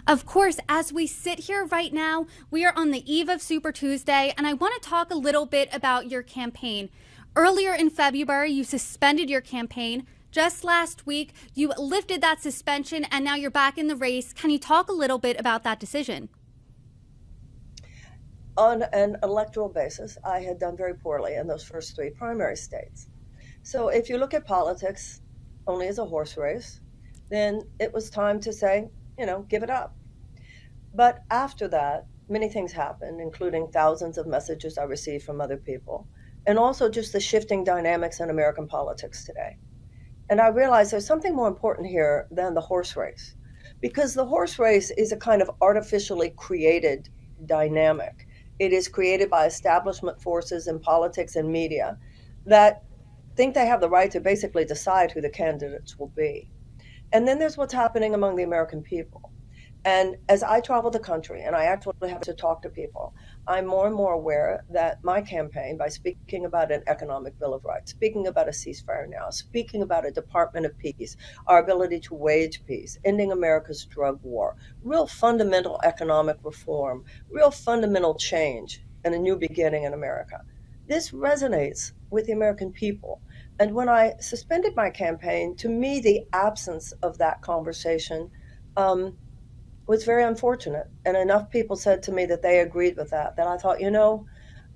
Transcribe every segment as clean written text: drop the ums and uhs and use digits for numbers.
Of course, as we sit here right now, we are on the eve of Super Tuesday, and I want to talk a little bit about your campaign. Earlier in February, you suspended your campaign. Just last week, you lifted that suspension, and now you're back in the race. Can you talk a little bit about that decision? On an electoral basis, I had done very poorly in those first three primary states. So if you look at politics only as a horse race, then it was time to say, give it up. But after that, many things happened, including thousands of messages I received from other people, and also just the shifting dynamics in American politics today. And I realized there's something more important here than the horse race, because the horse race is a kind of artificially created dynamic. It is created by establishment forces in politics and media that think they have the right to basically decide who the candidates will be. And then there's what's happening among the American people. And as I travel the country and I actually have to talk to people, I'm more and more aware that my campaign, by speaking about an economic bill of rights, speaking about a ceasefire now, speaking about a Department of Peace, our ability to wage peace, ending America's drug war, real fundamental economic reform, real fundamental change, and a new beginning in America. This resonates with the American people. And when I suspended my campaign, to me, the absence of that conversation was very unfortunate. And enough people said to me that they agreed with that I thought,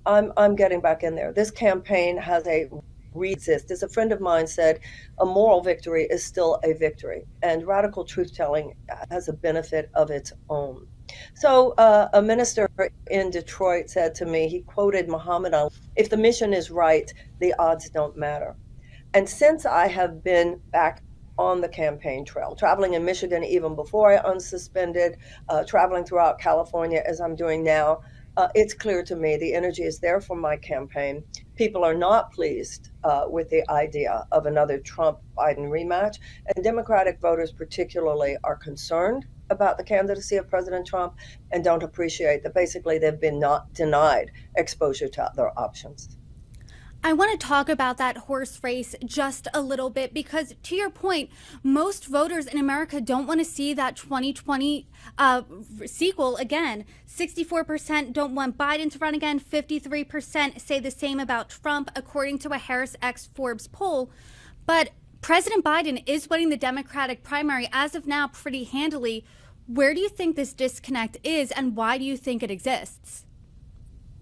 I'm getting back in there. This campaign has a resist. As a friend of mine said, a moral victory is still a victory, and radical truth telling has a benefit of its own. So a minister in Detroit said to me, he quoted Muhammad Ali, if the mission is right, the odds don't matter. And since I have been back on the campaign trail, traveling in Michigan even before I unsuspended, traveling throughout California as I'm doing now, it's clear to me the energy is there for my campaign. People are not pleased with the idea of another Trump-Biden rematch, and Democratic voters particularly are concerned about the candidacy of President Trump and don't appreciate that basically they've been not denied exposure to other options. I want to talk about that horse race just a little bit because, to your point, most voters in America don't want to see that 2020 sequel again. 64% don't want Biden to run again. 53% say the same about Trump, according to a Harris X Forbes poll. But President Biden is winning the Democratic primary as of now pretty handily. Where do you think this disconnect is, and why do you think it exists?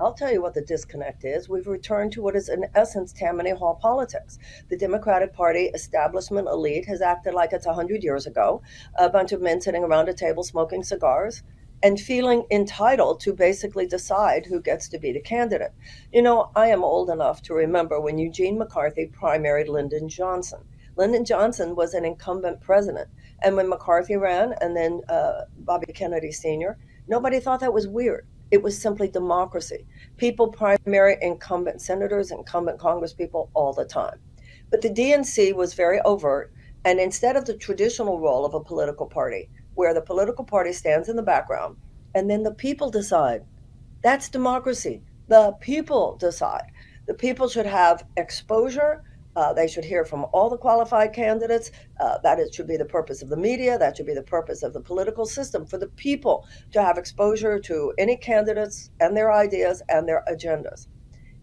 I'll tell you what the disconnect is. We've returned to what is, in essence, Tammany Hall politics. The Democratic Party establishment elite has acted like it's 100 years ago, a bunch of men sitting around a table smoking cigars and feeling entitled to basically decide who gets to be the candidate. I am old enough to remember when Eugene McCarthy primaried Lyndon Johnson. Lyndon Johnson was an incumbent president. And when McCarthy ran and then Bobby Kennedy Sr., nobody thought that was weird. It was simply democracy. People primary incumbent senators, incumbent congresspeople all the time. But the DNC was very overt, and instead of the traditional role of a political party, where the political party stands in the background, and then the people decide, that's democracy. The people decide. The people should have exposure. They should hear from all the qualified candidates. That it should be the purpose of the media. That should be the purpose of the political system, for the people to have exposure to any candidates and their ideas and their agendas.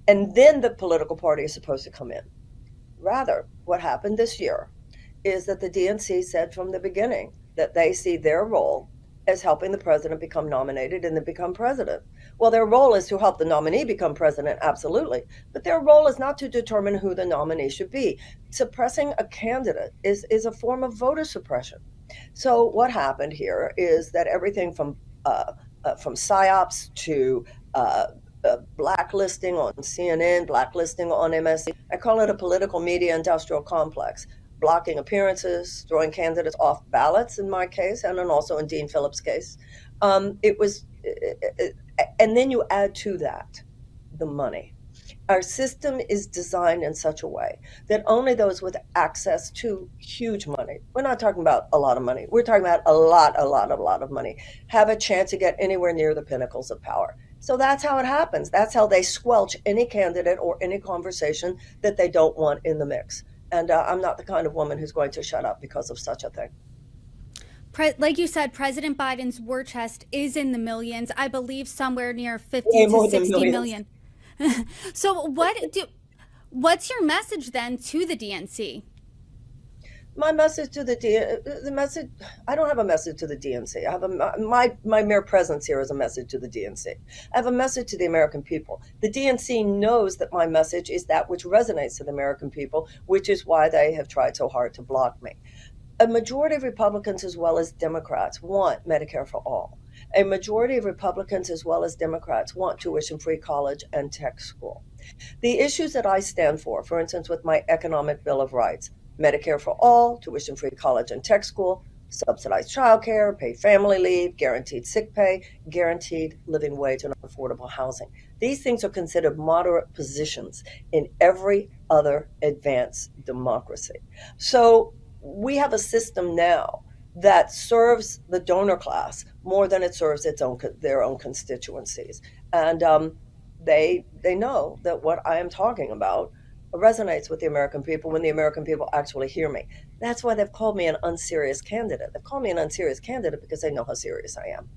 And then the political party is supposed to come in. Rather, what happened this year is that the DNC said from the beginning that they see their role as helping the president become nominated and then become president. Well, their role is to help the nominee become president, absolutely. But their role is not to determine who the nominee should be. Suppressing a candidate is a form of voter suppression. So what happened here is that everything from psyops to blacklisting on CNN, blacklisting on MSC, I call it a political media industrial complex. Blocking appearances, throwing candidates off ballots in my case, and then also in Dean Phillips' case. And then you add to that the money. Our system is designed in such a way that only those with access to huge money, we're not talking about a lot of money, we're talking about a lot of money, have a chance to get anywhere near the pinnacles of power. So that's how it happens. That's how they squelch any candidate or any conversation that they don't want in the mix. And I'm not the kind of woman who's going to shut up because of such a thing. Like you said, President Biden's war chest is in the millions. I believe somewhere near 50 Way to more than 60 millions. million. So what's your message then to the DNC? My message to the message, I don't have a message to the DNC. I have my mere presence here is a message to the DNC. I have a message to the American people. The DNC knows that my message is that which resonates to the American people, which is why they have tried so hard to block me. A majority of Republicans as well as Democrats want Medicare for all. A majority of Republicans as well as Democrats want tuition-free college and tech school. The issues that I stand for instance, with my economic Bill of Rights, Medicare for all, tuition-free college and tech school, subsidized childcare, paid family leave, guaranteed sick pay, guaranteed living wage, and affordable housing. These things are considered moderate positions in every other advanced democracy. So we have a system now that serves the donor class more than it serves their own constituencies. And they know that what I am talking about resonates with the American people when the American people actually hear me. That's why they've called me an unserious candidate. They've called me an unserious candidate because they know how serious I am.